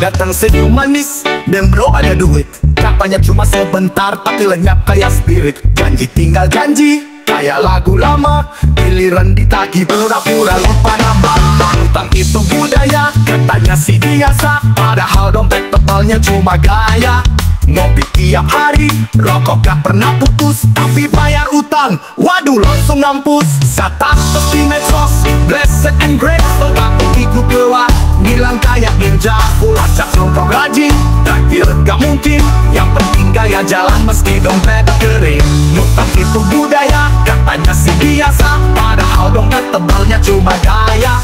Datang senyum manis, dan bro ada duit. Katanya cuma sebentar, tapi lenyap kayak spirit. Janji tinggal janji, kayak lagu lama. Giliran ditagih pura-pura lupa nama. Utang itu budaya, katanya si biasa. Padahal dompet tebalnya cuma gaya. Ngopi tiap hari, rokok gak pernah putus. Tapi bayar utang, waduh langsung ngampus. Status di medsos, blessed and grateful. Tapi hidup lewat, bilang kayak ninja. Lacak nongkrong rajin, traktir gak mungkin. Yang penting gaya jalan meski dompet kering. Utang itu budaya, katanya si biasa. Padahal dompet tebalnya cuma gaya.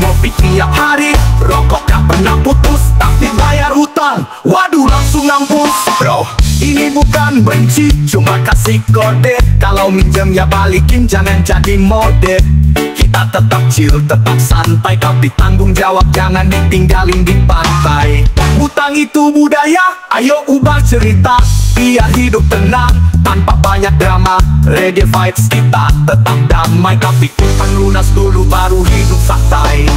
Ngopi tiap hari, rokok gak pernah putus. Tapi bayar utang, waduh langsung ngampus. Bro, ini bukan benci, cuma kasih kode. Kalau minjem ya balikin, jangan jadi mode. Kita tetap chill, tetap santai. Tapi tanggung jawab jangan ditinggalin di pantai. Utang itu budaya, ayo ubah cerita. Biar hidup tenang, tanpa banyak drama. Reggae vibes kita tetap damai. Tapi utang lunas dulu baru hidup santai.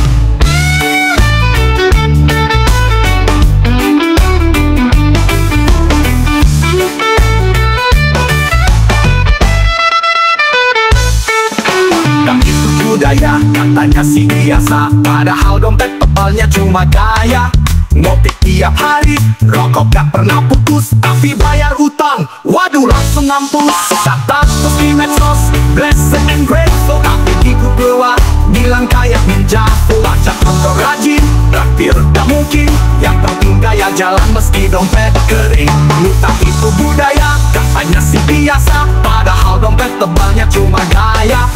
Utang itu budaya, katanya sih biasa. Padahal dompet tebalnya cuma gaya. Ngopi tiap hari, rokok gak pernah putus. Tapi bayar utang, waduh langsung ngampus. Status di medsos, blessed and grateful. Tapi hidup luar, bilang kayak ninja. Lacak nongkrong rajin, traktir gak mungkin. Yang penting gaya jalan meski dompet kering. Utang itu budaya, katanya sih biasa. Padahal dompet tebalnya cuma gaya.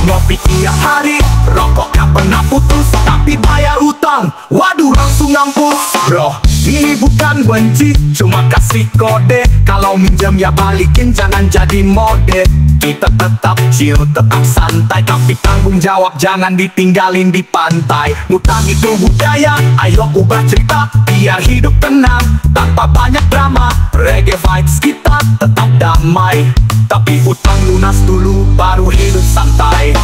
Ngopi tiap hari, rokok gak pernah putus. Tapi bayar utang, waduh langsung ngampus. Bro, ini bukan benci, cuma kasih kode. Kalau minjem ya balikin, jangan jadi mode. Kita tetap chill, tetap santai. Tapi tanggung jawab jangan ditinggalin di pantai. Utang itu budaya, ayo ubah cerita. Biar hidup tenang, tanpa banyak drama. Reggae vibes kita tetap damai. Tapi utang lunas dulu, baru hidup santai.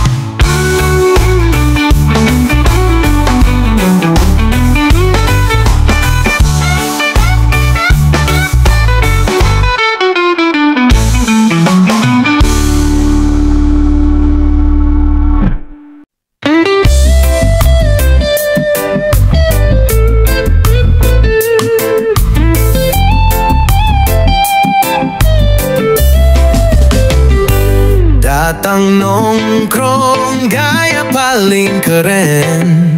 Datang nongkrong gaya paling keren.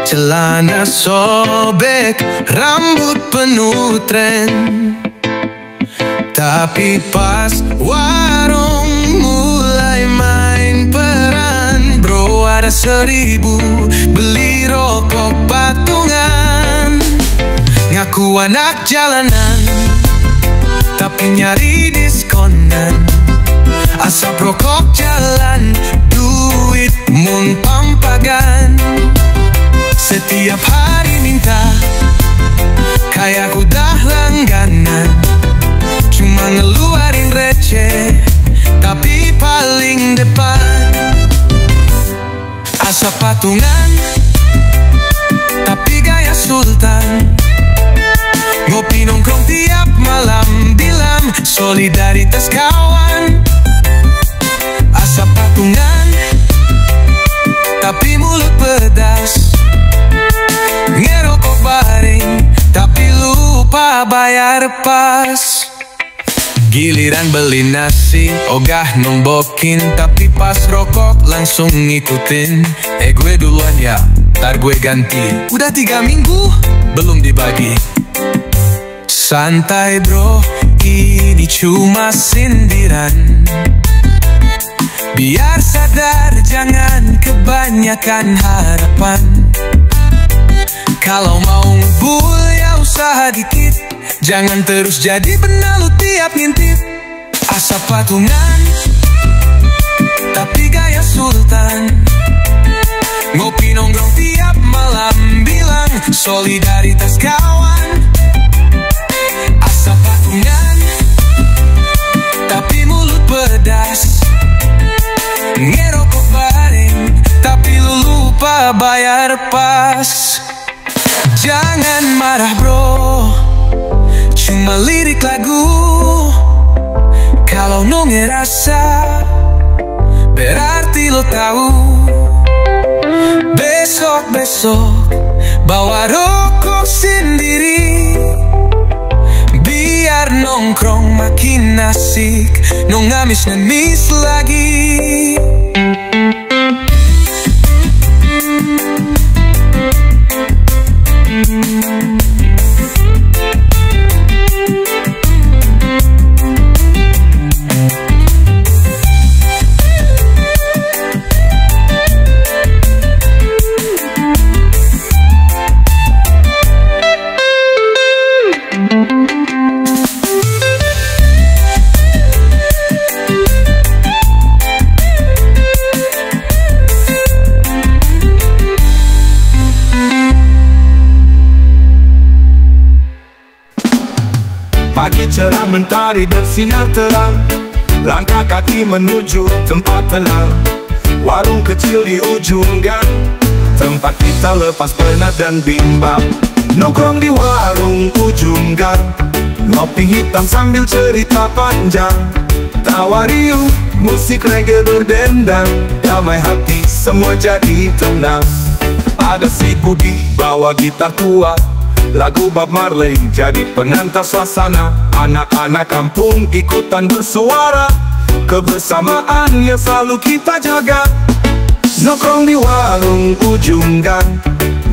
Celana sobek, rambut penuh tren. Tapi pas warung mulai main peran, bro ada 1000 beli rokok patungan. Ngaku anak jalanan, tapi nyari diskonan. Asap rokok jalan, duit mun pampagan. Setiap hari minta, kayak udah langganan. Cuma ngeluarin receh, tapi paling depan. Asap patungan, tapi gaya sultan. Ngopi nongkrong tiap malam, bilang solidaritas kawan. Asap patungan, tapi mulut pedas. Ngerokok baring, tapi lupa bayar pas. Giliran beli nasi, ogah nombokin. Tapi pas rokok langsung ngikutin. Gue duluan ya, ntar gue ganti. Udah 3 minggu, belum dibagi. Santai bro, ini cuma sindiran. Biar sadar jangan kebanyakan harapan. Kalau mau ngebul ya usaha dikit. Jangan terus jadi benalu tiap ngintip. Asap patungan, tapi gaya sultan. Ngopi nongkrong tiap malam, bilang solidaritas kawan. Asap patungan, tapi mulut pedas. Ngerokok baring, tapi lu lupa bayar pas. Jangan arah bro, cuma lirik lagu. Kalau lo ngerasa, berarti lo tahu. Besok-besok bawa rokok sendiri, biar nongkrong makin asik, no ngamis-ngamis lagi. Pagi cerah mentari bersinar terang, langkah kaki menuju tempat tenang. Warung kecil di ujung gang, tempat kita lepas penat dan bimbang. Nongkrong di warung ujung gang, ngopi hitam sambil cerita panjang. Tawa riuh, musik reggae berdendang, damai hati semua jadi tenang. Ada si Budi bawa gitar tua, lagu Bob Marley jadi pengantar suasana. Anak-anak kampung ikutan bersuara, kebersamaan yang selalu kita jaga. Nongkrong di warung ujung gang,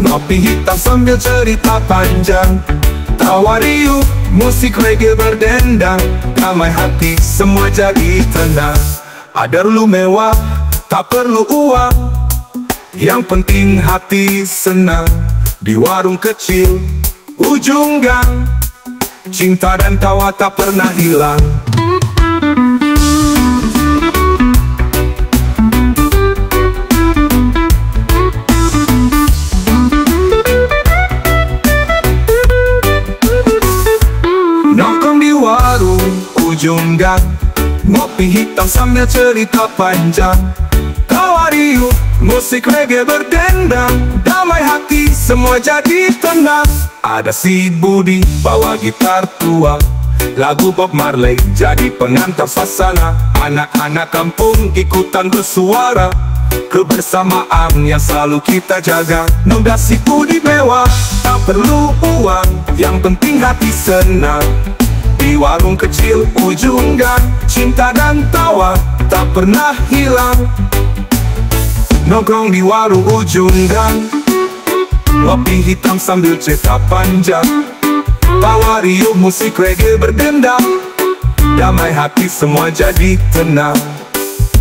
ngopi hitam sambil cerita panjang. Tawa riuh, musik reggae berdendang, damai hati semua jadi tenang. Ada perlu mewah, tak perlu uang, yang penting hati senang. Di warung kecil ujung gang, cinta dan tawa tak pernah hilang. Nongkrong di warung ujung gang, ngopi hitam sambil cerita panjang. Tawa riuh, musik reggae berdendang, damai hati semua jadi tenang. Ada si Budi bawa gitar tua, lagu Bob Marley jadi pengantar suasana. Anak-anak kampung ikutan bersuara, kebersamaan yang selalu kita jaga. Noda si Budi mewah, tak perlu uang, yang penting hati senang. Di warung kecil ujung gang, cinta dan tawa tak pernah hilang. Nongkrong di warung ujung gang, ngopi hitam sambil cerita panjang. Tawa riuh, musik reggae berdendang, damai hati semua jadi tenang.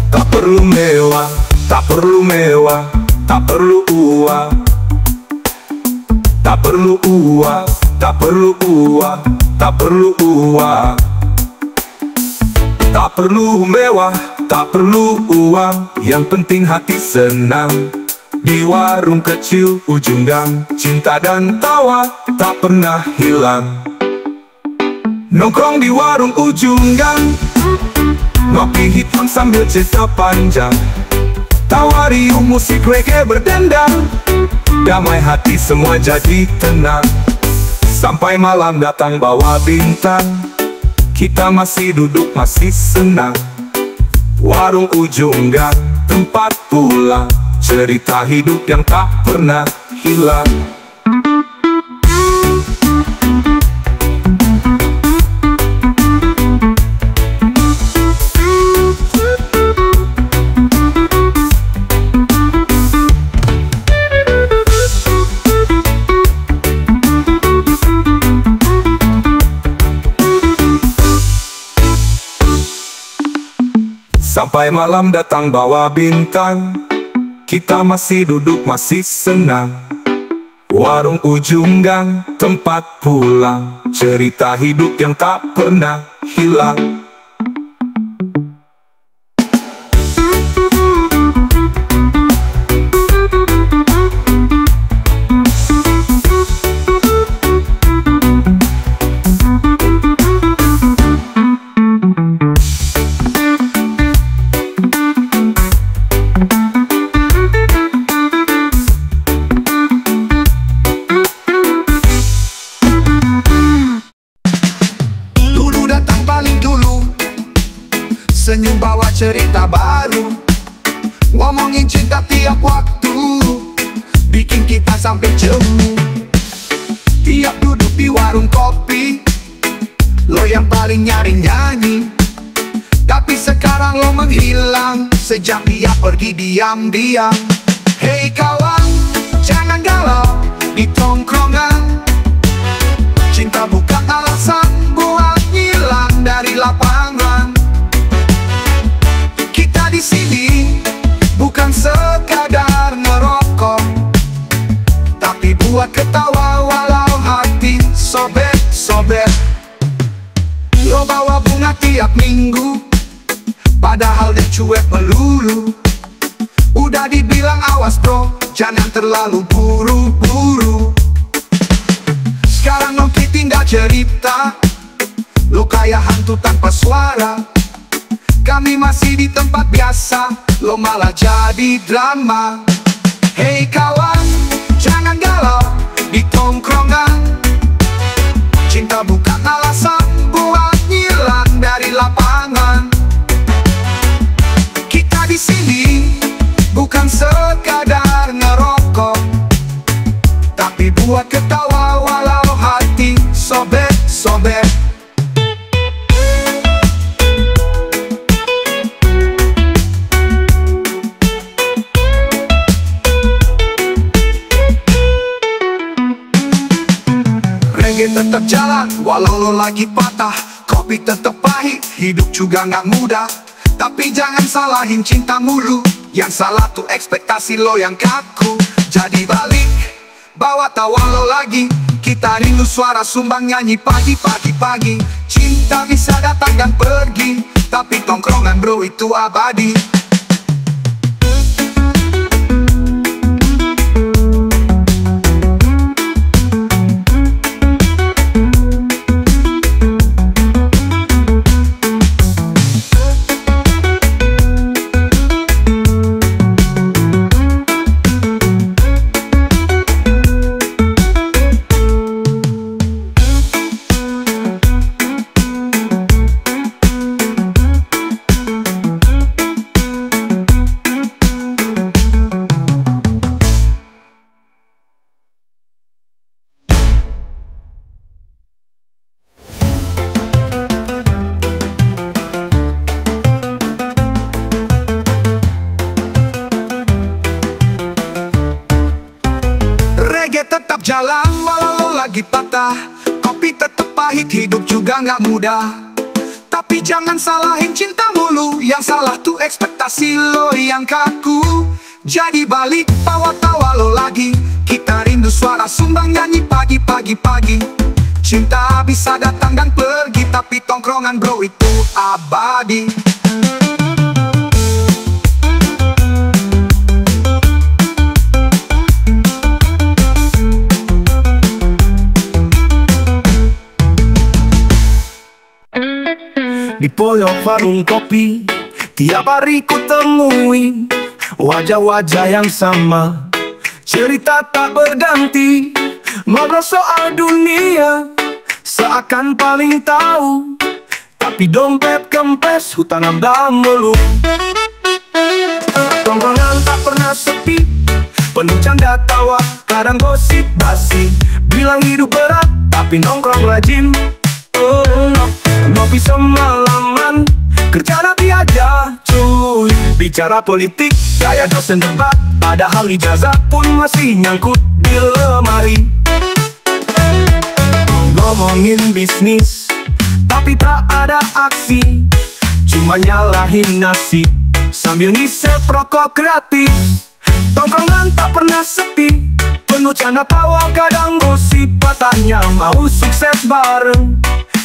Tak perlu mewah, tak perlu mewah, tak perlu uang, tak perlu uang, tak perlu uang, tak perlu uang. Tak perlu mewah, tak perlu uang, yang penting hati senang. Di warung kecil ujung gang, cinta dan tawa tak pernah hilang. Nongkrong di warung ujung gang, ngopi hitam sambil cerita panjang. Tawa riuh, musik reggae berdendang, damai hati semua jadi tenang. Sampai malam datang bawa bintang, kita masih duduk masih senang. Warung ujung gang, tempat pulang, cerita hidup yang tak pernah hilang. Sampai malam datang bawa bintang, kita masih duduk masih senang. Warung ujung gang, tempat pulang, cerita hidup yang tak pernah hilang. senyum bawa cerita baru, ngomongin cinta tiap waktu, bikin kita sampai jemu. Tiap duduk di warung kopi, lo yang paling nyari nyanyi. Tapi sekarang lo menghilang, sejak dia pergi diam-diam. Hei kawan, jangan galau di tongkrongan. Cinta bukan alasan buat hilang dari lapangan. Kita di sini bukan sekadar ngerokok, tapi buat ketawa walau hati sobek-sobek. Lo bawa bunga tiap minggu, padahal dia cuek melulu. Udah dibilang awas bro, jangan terlalu buru-buru. Sekarang Nongki tinggal cerita, lo kayak hantu tanpa suara. Kami masih di tempat biasa, lo malah jadi drama. Hei kawan, jangan galau di tongkrongan. Cinta bukan alasan buat hilang dari lapangan. Kita di sini bukan sekadar ngerokok, tapi buat ketawa walau hati sobek-sobek. Reggae tetap jalan walau lo lagi patah, kopi tetap pahit, hidup juga gak mudah. Tapi jangan salahin cinta mulu, yang salah tuh ekspektasi lo yang kaku. Jadi balik, bawa tawa lo lagi, kita rindu suara sumbang nyanyi pagi-pagi. Cinta bisa datang dan pergi, tapi tongkrongan bro itu abadi. Tetap jalan walau lo lagi patah, kopi tetap pahit, hidup juga gak mudah. Tapi jangan salahin cinta mulu, yang salah tuh ekspektasi lo yang kaku. Jadi balik, bawa tawa lo lagi, kita rindu suara sumbang nyanyi pagi-pagi. Cinta bisa datang dan pergi, tapi tongkrongan bro itu abadi. Di pojok warung kopi, tiap hari ku temui wajah-wajah yang sama, cerita tak berganti, ngobrol soal dunia, seakan paling tahu. Tapi dompet kempes, hutang ambang melu. Tongkrongan tak pernah sepi, penuh canda tawa, kadang gosip basi. Bilang hidup berat, tapi nongkrong rajin. Ngopi semalaman, kerja nabi aja cuy. Bicara politik, kayak dosen debat, padahal ijazah pun masih nyangkut di lemari. Ngomongin bisnis, tapi tak ada aksi, cuma nyalahin nasib sambil ngisep rokok gratis. Tongkrongan tak pernah sepi, penuh canda tawa, kadang gosip. Katanya mau sukses bareng,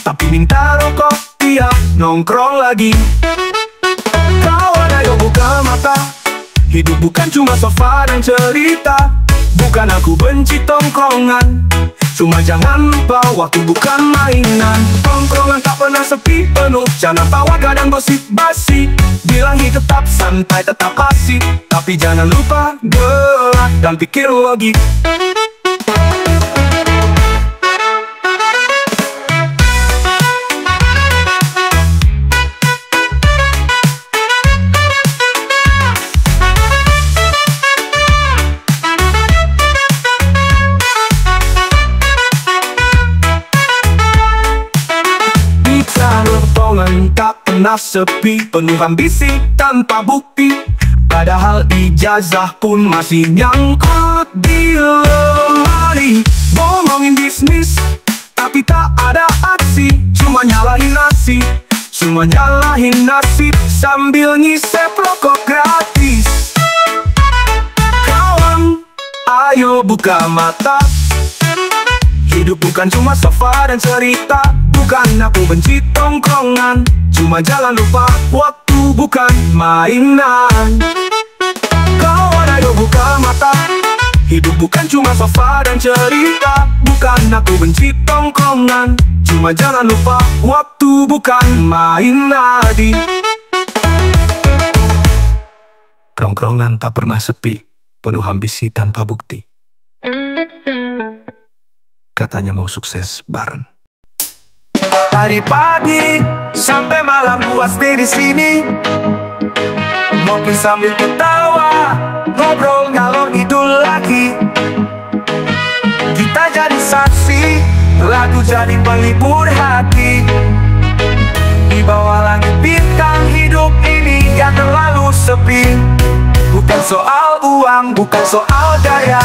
tapi minta rokok tiap nongkrong lagi. Kawan ayo buka mata, hidup bukan cuma sofa dan cerita. Bukan aku benci tongkrongan, cuma jangan lupa waktu bukan mainan. Tongkrongan tak pernah sepi, penuh canda tawa, kadang gosip basi. Bilangi tetap santai, tetap asik, tapi jangan lupa gerak dan pikir logik. pernah sepi, penuh ambisi tanpa bukti. Padahal ijazah pun masih nyangkut di lemari. Ngomongin bisnis, tapi tak ada aksi. Cuma nyalahin nasib, sambil ngisep rokok gratis. Kawan, ayo buka mata. Hidup bukan cuma sofa dan cerita. Bukan aku benci tongkrongan, cuma jangan lupa waktu bukan mainan. Kawan, ayo buka mata. Hidup bukan cuma sofa dan cerita. Bukan aku benci tongkrongan, cuma jangan lupa waktu bukan mainan. Tongkrongan tak pernah sepi, penuh ambisi tanpa bukti. Katanya mau sukses bareng. Dari pagi sampai malam gua stay di sini, ngopi sambil ketawa, ngobrol ngalor ngidul lagi. Kita jadi saksi, lagu jadi pelipur hati. Di bawah langit bintang, hidup ini gak terlalu sepi. Bukan soal uang, bukan soal gaya,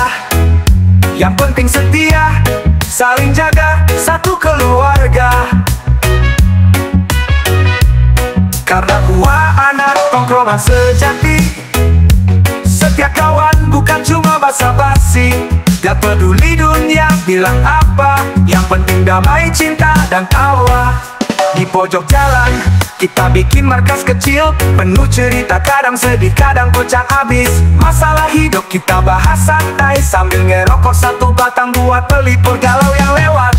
yang penting setia, saling jaga, satu keluarga. Karena gua anak tongkrongan sejati. Setiap kawan bukan cuma basa-basi. Gak peduli dunia bilang apa, yang penting damai, cinta, dan tawa. Di pojok jalan kita bikin markas kecil, penuh cerita, kadang sedih, kadang kocak abis. Masalah hidup kita bahas santai, sambil ngerokok satu batang buat pelipur galau yang lewat.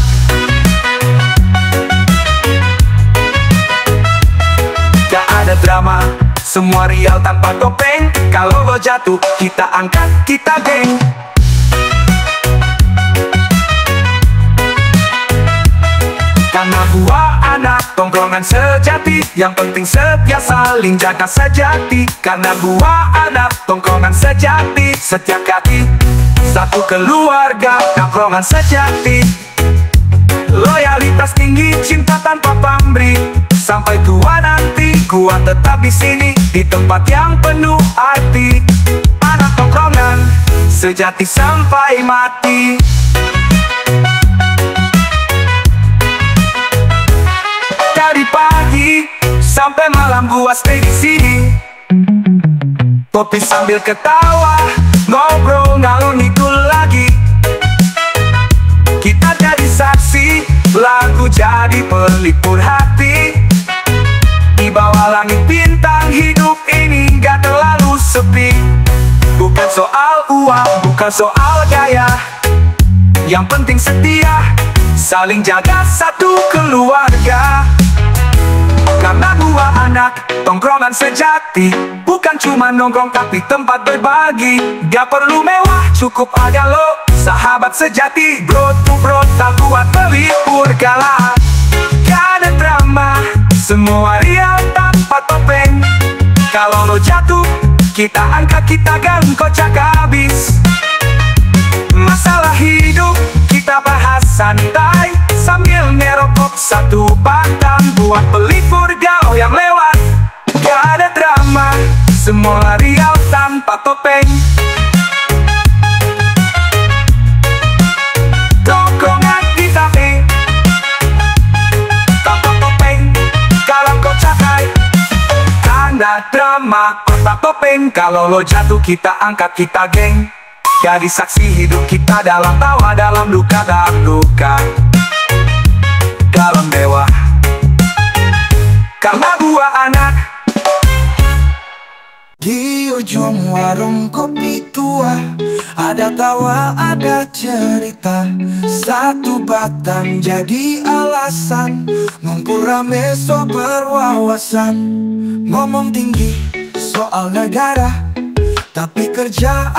Gak ada drama, semua real tanpa topeng. Kalau lo jatuh, kita angkat, kita geng. Karena gua anak tongkrongan sejati, yang penting setia, saling jaga sejati. Karena gua anak tongkrongan sejati, setiap kaki satu keluarga, tongkrongan sejati. Loyalitas tinggi, cinta tanpa pamrih. Sampai tua nanti, gua tetap di sini, di tempat yang penuh arti. Anak tongkrongan sejati sampai mati. Dari pagi sampai malam gua stay di sini, kopi sambil ketawa, ngobrol ngalur ngidul lagi. Kita jadi saksi, lagu jadi pelipur hati. Di bawah langit bintang, hidup ini gak terlalu sepi. Bukan soal uang, bukan soal gaya, yang penting setia, saling jaga, satu keluarga. Karena gua anak tongkrongan sejati, bukan cuma nongkrong tapi tempat berbagi. Gak perlu mewah, cukup ada lo, sahabat sejati. Bro to bro, tak buat pelipur galah. Gak ada drama, semua real tanpa topeng. Kalau lo jatuh, kita angkat, kita gang, kocak habis. Masalah hidup kita bahas santai, sambil ngerokok satu batang buat pelipur galau yang lewat. Gak ada drama, semua real tanpa topeng. Tongkrongan di kafe tanpa topeng, kalau kocak hai. Tanda drama, tanpa topeng. Kalau lo jatuh, kita angkat, kita geng. Jadi saksi hidup kita, dalam tawa, dalam duka, dalam duka, dalam mewah. Karena gua anak. Di ujung warung kopi tua, ada tawa, ada cerita. Satu batang jadi alasan, ngumpul rame so berwawasan. Ngomong tinggi soal negara, tapi kerja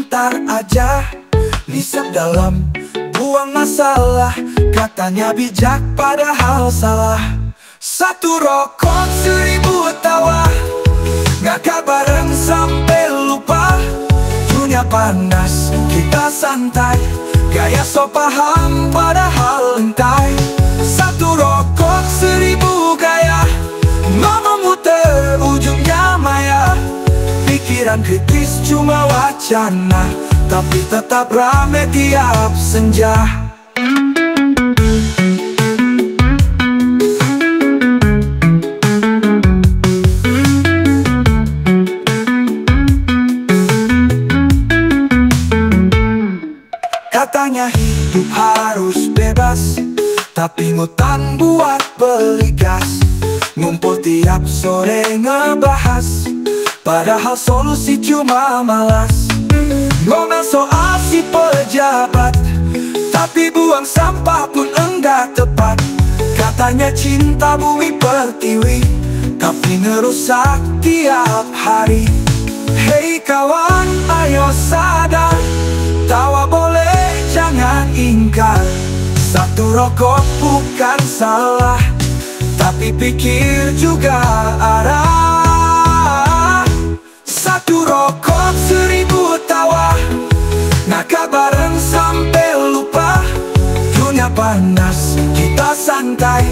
ntar aja. Nisab dalam, buang masalah, katanya bijak padahal salah. Satu rokok, 1000 tawa, ngakak bareng sampai lupa. Dunia panas, kita santai, gaya so paham padahal entai. Satu rokok, 1000 gaya, ngomong Pikiran kritis cuma wacana, tapi tetap rame tiap senja. Katanya hidup harus bebas, tapi ngutang buat beli gas. Ngumpul tiap sore ngebahas, padahal solusi cuma malas. Ngomel soal si pejabat, tapi buang sampah pun enggak tepat. Katanya cinta bumi pertiwi, tapi ngerusak tiap hari. Hei kawan, ayo sadar, tawa boleh jangan ingkar. Satu rokok bukan salah, tapi pikir juga arah. Satu rokok 1000 tawa, ngakak bareng sampai lupa. Dunia panas, kita santai,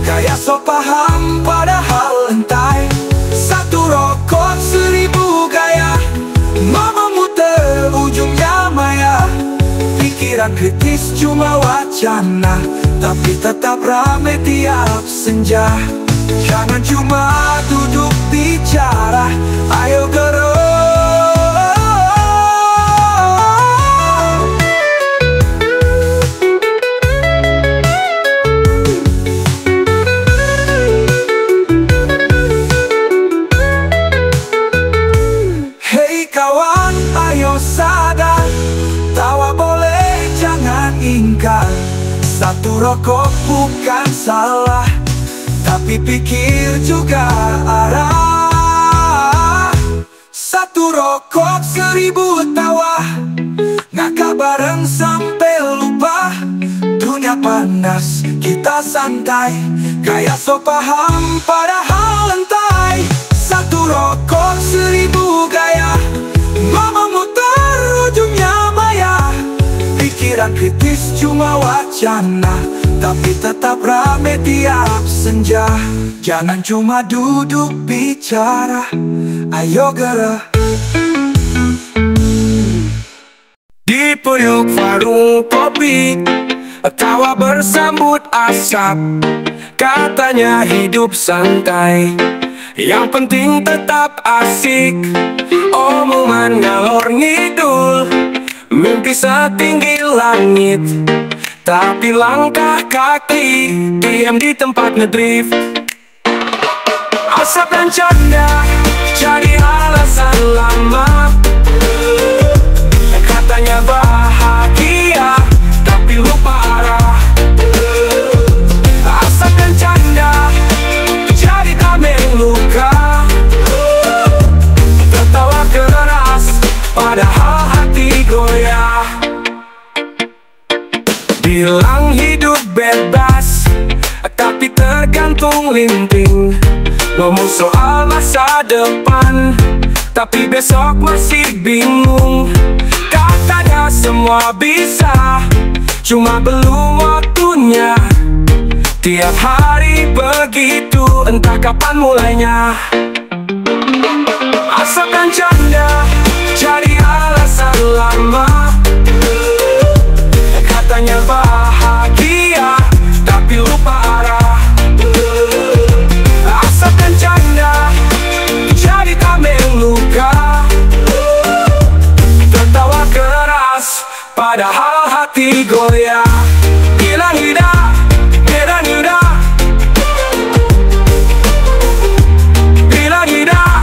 kayak so paham padahal entai. Satu rokok 1000 gaya, mama muter ujungnya maya. Pikiran kritis cuma wacana, tapi tetap rame tiap senja. Jangan cuma duduk bicara, ayo gerak. Hei kawan, ayo sadar, tawa boleh jangan ingkar. Satu rokok bukan salah, tapi pikir juga arah. Satu rokok 1000 tawa, ngakak bareng sampai lupa. Dunia panas, kita santai, kayak so paham padahal entai. Satu rokok 1000 gaya, mama muter ujungnya maya. Pikiran kritis cuma wacana, tapi tetap rame tiap senja. Jangan cuma duduk bicara, ayo gerak. Di puyuk warung kopi, tawa bersambut asap. Katanya hidup santai, yang penting tetap asik. Omongan ngalor ngidul, mimpi setinggi langit, tapi langkah kaki diam di tempat ngedrift. Asap dan canda jadi alasan lama. Katanya bahagia, tapi lupa arah. Asap dan canda jadi tameng luka. Tertawa keras, padahal hati goyah. Bilang hidup bebas, tapi tergantung linting. Ngomong soal masa depan, tapi besok masih bingung. Katanya semua bisa, cuma belum waktunya. Tiap hari begitu, entah kapan mulainya. Asap dan canda jadi alasan lama. Katanya bahagia, tapi lupa arah. Asap dan canda jadi tameng luka. Tertawa keras, padahal hati goyah. Hilang hidup, hilang hidup. Hilang hidup,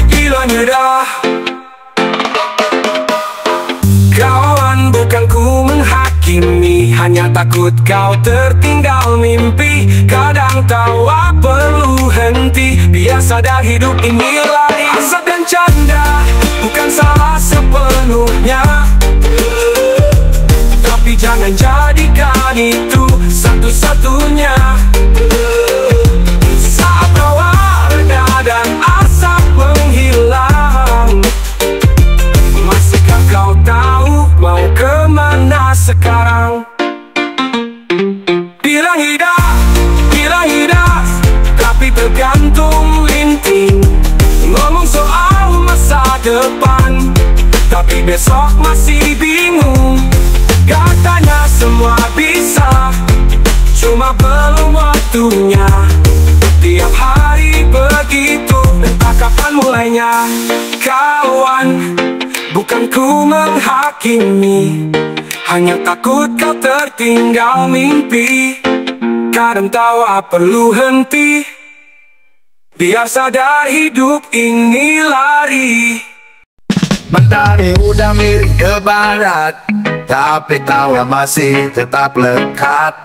hilang hidup. Kawan, bukan ku menghakimi, hanya takut kau tertinggal mimpi. Kadang tawa perlu henti, biar sadar hidup ini lari. Asap dan canda bukan salah sepenuhnya, tapi jangan jadikan itu satu-satunya. Saat tawa reda dan asap menghilang, masihkah kau tahu mau kemana sekarang? Bilang hidup, tapi tergantung linting. Ngomong soal masa depan, besok masih bingung. Katanya semua bisa, cuma belum waktunya. Tiap hari begitu, entah kapan mulainya. Kawan, bukan ku menghakimi, hanya takut kau tertinggal mimpi. Kadang tawa perlu henti, biar sadar hidup ini lari. Mentari udah miring ke barat, tapi tawa masih tetap lekat.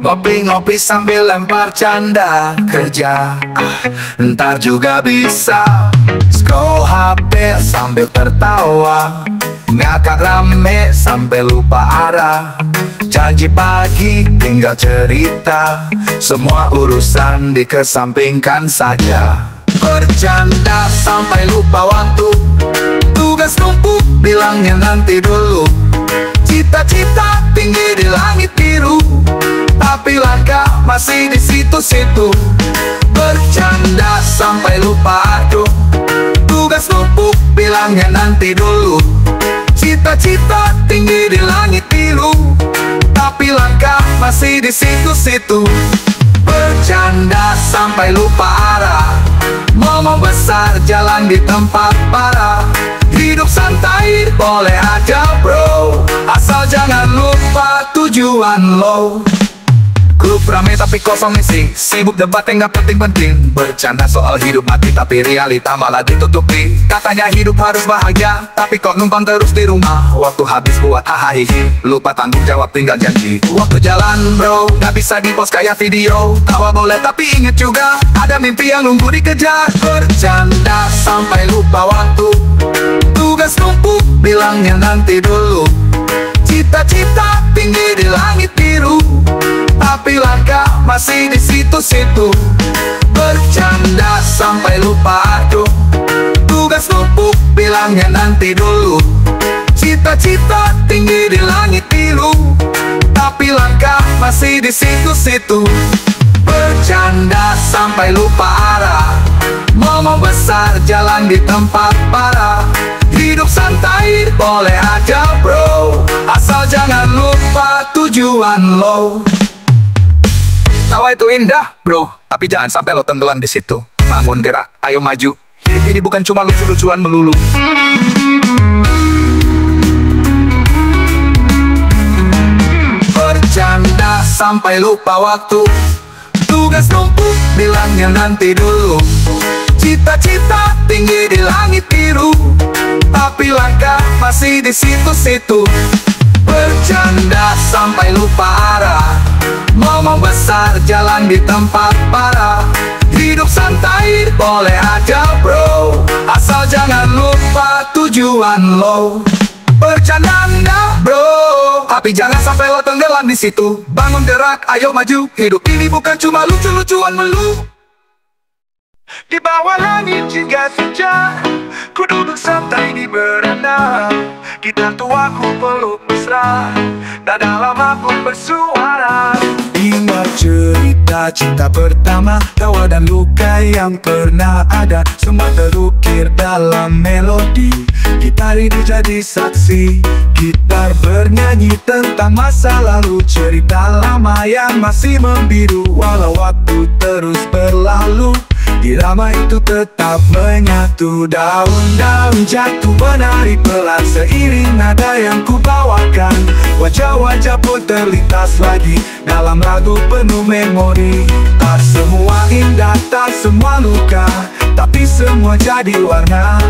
Ngopi-ngopi sambil lempar canda kerja, ntar juga bisa. Scroll HP sambil tertawa, ngakak rame sampai lupa arah. Janji pagi tinggal cerita, semua urusan dikesampingkan saja. Bercanda sampai lupa waktu, tugas numpuk bilangnya nanti dulu. Cita-cita tinggi di langit biru, tapi langkah masih di situ-situ. Bercanda sampai lupa aduh, tugas numpuk bilangnya nanti dulu. Cita-cita tinggi di langit biru, tapi langkah masih di situ-situ. Bercanda sampai lupa arah, ngomong besar jalan di tempat parah. Hidup santai boleh aja bro, asal jangan lupa tujuan lo. Grup rame tapi kosong isi, sibuk debat yang gak penting-penting. Bercanda soal hidup mati tapi realita malah ditutupi. Katanya hidup harus bahagia, tapi kok numpang terus di rumah. Waktu habis buat hahaha, lupa tanggung jawab tinggal janji. Waktu jalan bro, gak bisa di-post kayak video. Tawa boleh tapi inget juga, ada mimpi yang nunggu dikejar. Bercanda sampai lupa waktu, tugas numpuk bilangnya nanti dulu. Cita-cita tinggi di langit biru, tapi langkah masih di situ-situ. Bercanda sampai lupa aduh, tugas numpuk bilangnya nanti dulu. Cita-cita tinggi di langit biru, tapi langkah masih di situ-situ. Bercanda sampai lupa arah, ngomong besar jalan di tempat parah. Hidup santai boleh aja bro, asal jangan lupa tujuan lo. Tawa itu indah bro, tapi jangan sampai lo tenggelam di situ. Bangun gerak, ayo maju. Ini bukan cuma lucu-lucuan melulu. Bercanda sampai lupa waktu, tugas numpuk bilangnya nanti dulu. Cita-cita tinggi di langit biru, tapi langkah masih di situ-situ. Bercanda sampai lupa arah, ngomong besar jalan di tempat parah. Hidup santai boleh aja bro, asal jangan lupa tujuan lo. Bercanda bro, tapi jangan sampai lo tenggelam di situ. Bangun gerak, ayo maju. Hidup ini bukan cuma lucu-lucuan melulu. Di bawah langit jika senja, ku duduk santai di beranda. Gitar tuaku peluk mesra, dada lama pun bersuara. Ingat cerita cinta pertama, tawa dan luka yang pernah ada. Semua terukir dalam melodi, gitar ini jadi saksi. Gitar bernyanyi tentang masa lalu, cerita lama yang masih membiru. Walau waktu terus berlalu, irama itu tetap menyatu. Daun-daun jatuh menari pelan seiring nada yang ku bawakan. Wajah-wajah pun terlintas lagi dalam lagu penuh memori. Tak semua indah, tak semua luka, tapi semua jadi warna.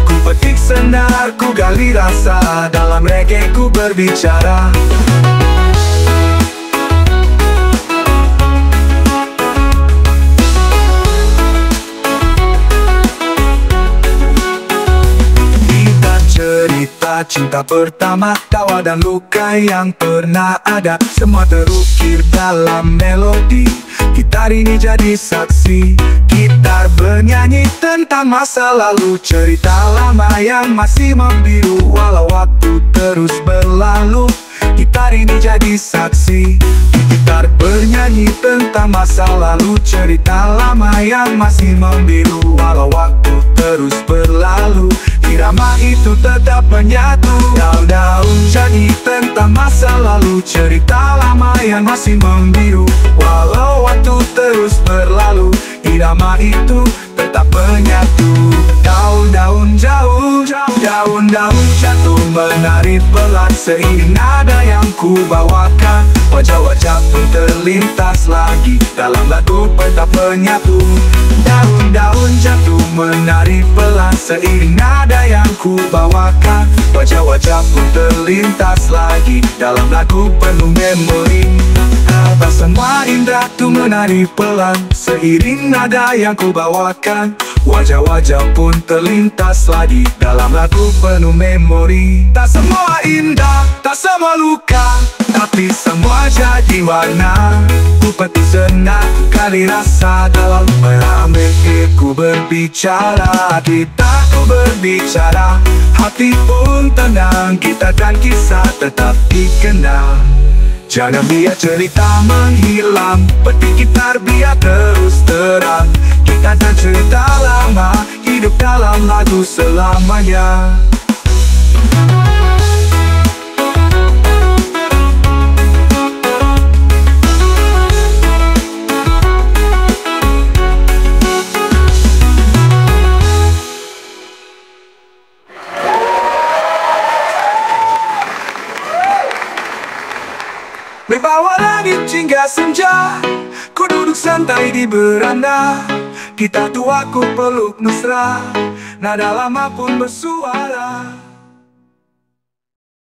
Ku petik senar, ku gali rasa, dalam reggae ku berbicara. Cerita cinta pertama, tawa dan luka yang pernah ada. Semua terukir dalam melodi, gitar ini jadi saksi. Gitar bernyanyi tentang masa lalu, cerita lama yang masih membiru. Walau waktu terus berlalu, gitar ini jadi saksi. Gitar bernyanyi tentang masa lalu, cerita lama yang masih membiru. Walau waktu terus berlalu, irama itu tetap menyatu. Daun-daun jadi tentang masa lalu, cerita lama yang masih membiru. Walau waktu terus berlalu, irama itu tetap menyatu. Daun-daun jauh, daun-daun jatuh menari pelan seiring nada yang ku bawakan. Wajah-wajah pun terlintas lagi dalam lagu tetap menyatu. Daun-daun jatuh menari pelan seiring nada yang ku bawakan. Wajah-wajah pun terlintas lagi dalam lagu penuh memori. Semua indah tuh menari pelan seiring nada yang ku bawakan. Wajah-wajah pun terlintas lagi dalam lagu penuh memori. Tak semua indah, tak semua luka, tapi semua jadi warna. Ku petik senak kali rasa dalam meramik ku berbicara. Kita ku berbicara, hati pun tenang. Kita dan kisah tetap dikenang. Jangan biar cerita menghilang, petik gitar biar terus terang. Kita dan cerita lama hidup dalam lagu selamanya. Di bawah langit hingga senja, ku duduk santai di beranda. Kita tua ku peluk mesra, nada lama pun bersuara.